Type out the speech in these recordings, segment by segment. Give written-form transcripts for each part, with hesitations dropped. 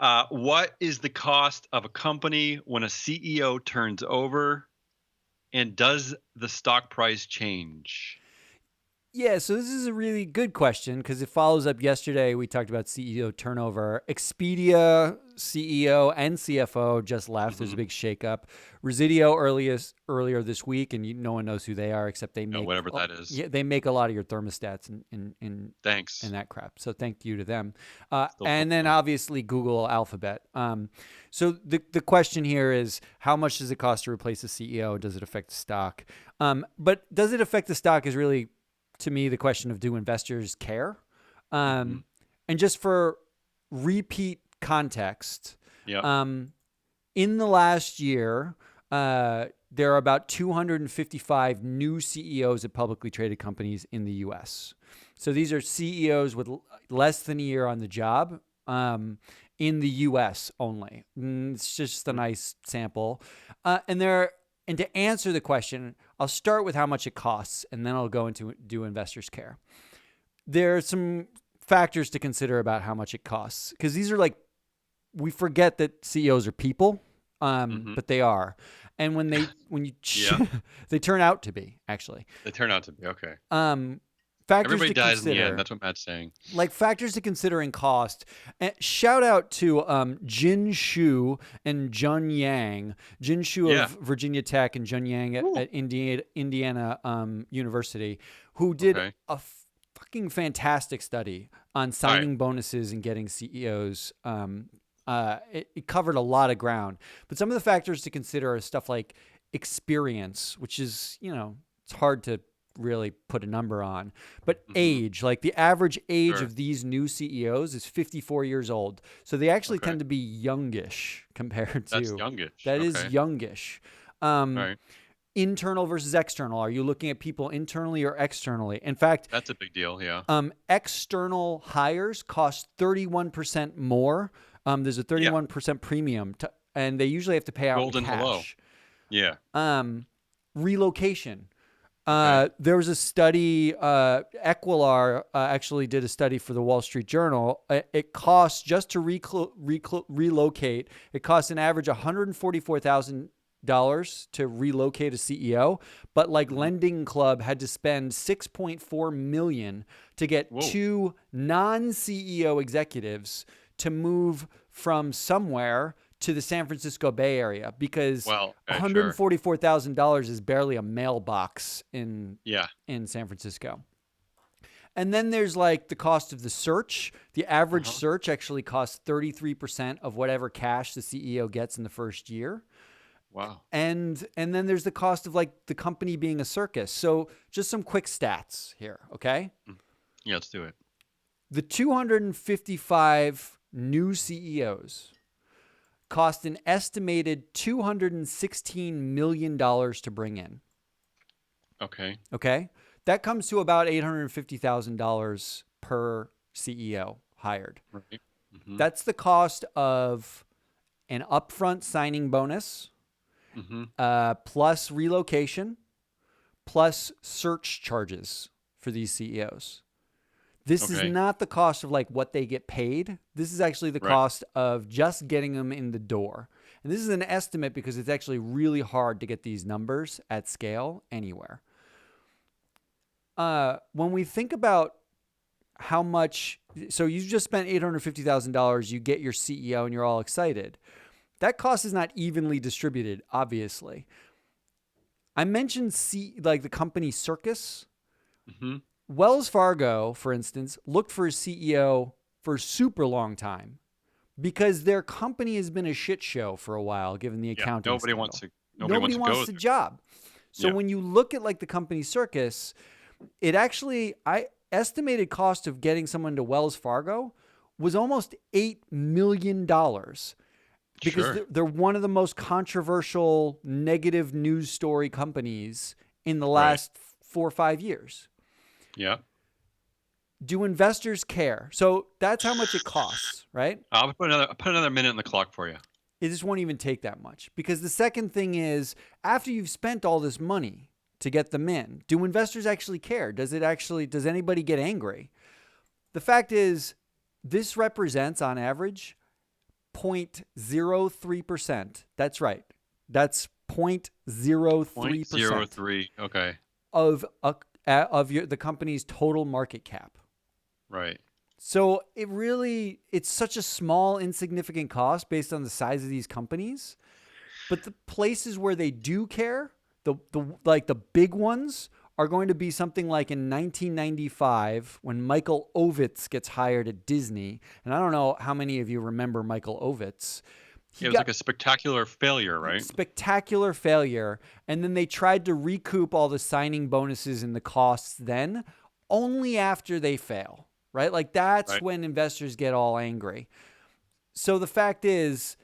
What is the cost of a company when a CEO turns over, and does the stock price change? Yeah, so this is a really good question because it follows up yesterday. We talked about CEO turnover. Expedia CEO and CFO just left. There's a Hmm. big shakeup. Residio earlier this week, and no one knows who they are except they No, make whatever that is. yeah, they make a lot of your thermostats and Thanks. that crap. So thank you to them. Still And then hopefully. obviously Google Alphabet. So the question here is how much does it cost to replace the CEO? Does it affect the stock? But does it affect the stock is really, to me, the question of do investors care? Hmm. Um, and just for repeat context, Yep. um, in the last year, there are about 255 new CEOs at publicly traded companies in the US. So these are CEOs with less than a year on the job, in the US only. It's just a nice sample. And to answer the question, I'll start with how much it costs, and then I'll go into do investors care. There are some factors to consider about how much it costs because these are like, we forget that CEOs are people, Hmm. but they are, and when you Yeah. they turn out to be actually. They turn out to be okay. Um, Factors Everybody to dies in the end. consider, That's what Matt's saying. like factors to consider in cost. And shout out to Jin Shu and Jun Yang. Jin Shu of Yeah. Virginia Tech and Jun Yang Woo. at Indiana University, who did Okay. a fucking fantastic study on All right. signing bonuses and getting CEOs. It covered a lot of ground, but some of the factors to consider are stuff like experience, which is, it's hard to really put a number on, but Hmm. age, like the average age Sure. of these new CEOs is 54 years old. So they actually Okay. tend to be youngish compared That's to, youngish. that is Okay. youngish. All Um, right. Internal versus external. Are you looking at people internally or externally? In fact, That's a big deal. Yeah. external hires cost 31% more. There's a Yeah. 31% premium, and they usually have to pay out in Golden hello. cash. Yeah. Um, Relocation. Okay. There was a study, Equilar actually did a study for the Wall Street Journal. It costs just to relocate, it costs an average $144,000 to relocate a CEO, but like Hmm. Lending Club had to spend 6.4 million to get Whoa. two non-CEO executives to move from somewhere to the San Francisco Bay Area because Well, okay, sure. $144,000 is barely a mailbox Yeah. in San Francisco. And then there's like the cost of the search. The average Uh-huh. search actually costs 33% of whatever cash the CEO gets in the first year. Wow. And then there's the cost of like the company being a circus. So just some quick stats here, okay? Mm. Yeah, let's do it. The 255 new CEOs cost an estimated $216 million to bring in. Okay. Okay. That comes to about $850,000 per CEO hired. Right. Hmm. That's the cost of an upfront signing bonus, Hmm. plus relocation, plus search charges for these CEOs. This is Okay. not the cost of like what they get paid. This is actually the Right. cost of just getting them in the door. And this is an estimate because it's actually really hard to get these numbers at scale anywhere. When we think about how much, so you just spent $850,000, you get your CEO and you're all excited. That cost is not evenly distributed, obviously. I mentioned like the company Circus. Hmm. Wells Fargo, for instance, looked for a CEO for a super long time because their company has been a shit show for a while, given the Yeah. accounting Nobody wants scandal. to. Nobody Nobody wants to go wants the there. job. So Yeah. when you look at like the company Circus, it actually, I estimated cost of getting someone to Wells Fargo was almost $8 million because Sure. they're one of the most controversial negative news story companies in the Right. last 4 or 5 years. Yeah. Do investors care? So that's how much it costs, right? I'll put another minute on the clock for you. It just won't even take that much. Because the second thing is, after you've spent all this money to get them in, do investors actually care? Does anybody get angry? The fact is, this represents on average 0.03%. That's right. That's 0.03% 0.03. Okay. of the company's total market cap. Right. So it's such a small, insignificant cost based on the size of these companies. But the places where they do care, the big ones, are going to be something like in 1995 when Michael Ovitz gets hired at Disney. And I don't know how many of you remember Michael Ovitz. He It was got like a spectacular failure, right? spectacular failure, and then they tried to recoup all the signing bonuses and the costs then, only after they fail, right? Like that's Right. when investors get all angry. So the fact is,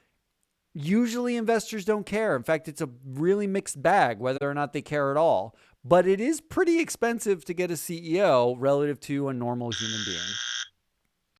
usually investors don't care. In fact, it's a really mixed bag whether or not they care at all. But it is pretty expensive to get a CEO relative to a normal human being.